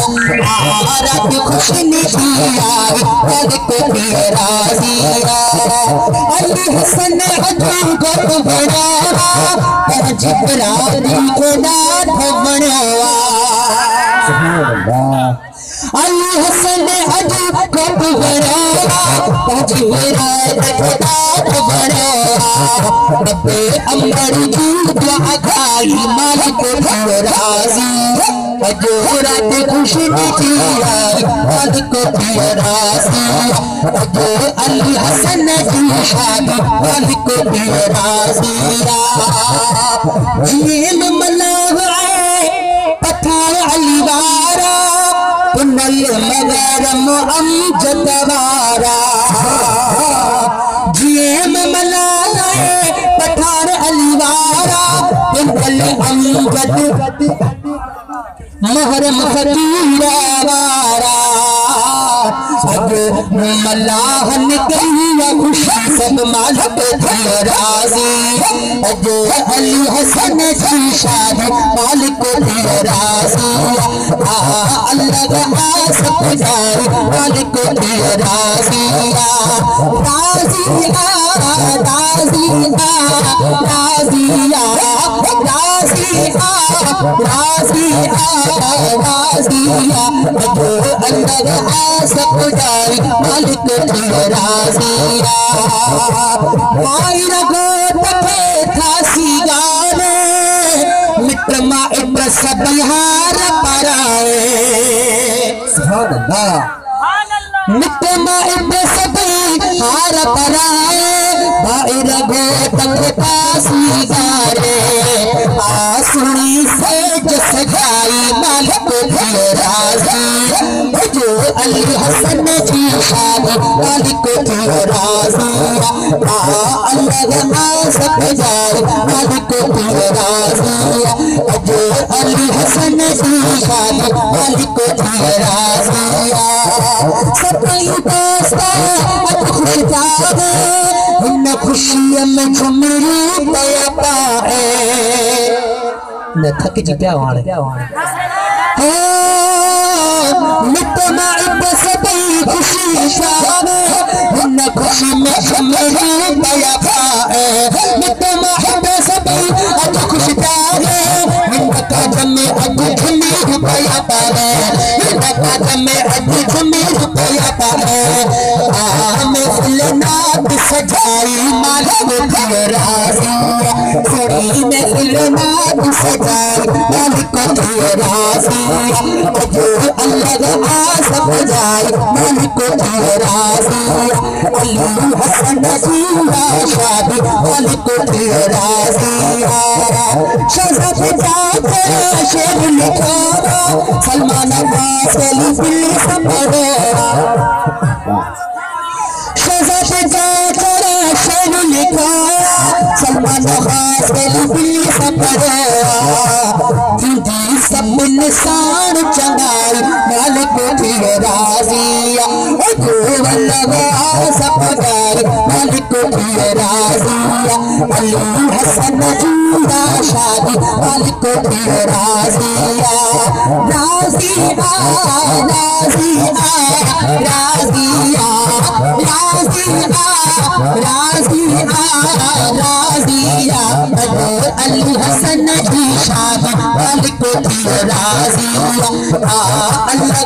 रात खुश निशिया कल को राजिया अली हसन हजू को बनावा पर जिब्राइल को नाथ बनावा अली हसन हजू को बनावा पर जिब्राइल को नाथ बनावा रब्बे अम्बर की दुआ खाई मालिक राजी रात खुश निशिया कल को राजी अली हसन की शादी कल को राजिया जीम मलावा पठार अली वारा पुनल मगरम अमजद वारा जीम मलावा पठार अली वारा पुनल अमजद महरम फकीरा वारा सब मलाहन कहिया खुशी सब मालिक राजी अजो अली हसन की शादी मालिक राजी अल्लाह सब जाए मालिक राजी राजिया राजिया राजिया राजिया राजिया राजिया अजो अल्लाह सब जाए मालिक राजिया माई रगो तके थासी गाने मित्र माइत्र सब हार पराए सुभान अल्लाह मित्र माइत्र सब हार पराए भाई रगो तके थासी गाने आसुनी से जस जाई मालिक राजी जो अली हसन की शादी मालिक राजिया अल्लाह सब जाए मालिक राजिया जो अली हसन की शादी मालिक राजिया सतई दोस्ता खुश जावे इन खुशियों में झुमरी पया पाए न थक जी प्या वाणे मिटमा सबई खुशी शावे इन खुशी में झुमरी पया पाए मिटमा सबई अज खुश जावे इन काज में अज झुमरी पया पाए इन काज में अज झुमरी पया पाए हमें फुलनात सजाई मालिक राजिया सड़ी में फुलनात सजाई मालिक राजिया जो अल्लाह सब जाए मालिक राजिया अली हसन की शादी मालिक राजिया शहज़ाद जाते शेर लिखा सलमान फासिल दिल सपना शहज़ाद जाते शेर लिखा सलमान फासिल दिल सपना सब निशान चंगाई मालिक राजिया सब जाए मालिक राजिया अली हसन जूदा शादी मालिक राजिया राजिया राजिया राजिया राजिया राजिया राजिया अली हसन की शादी मालिक राजिया अल्लाह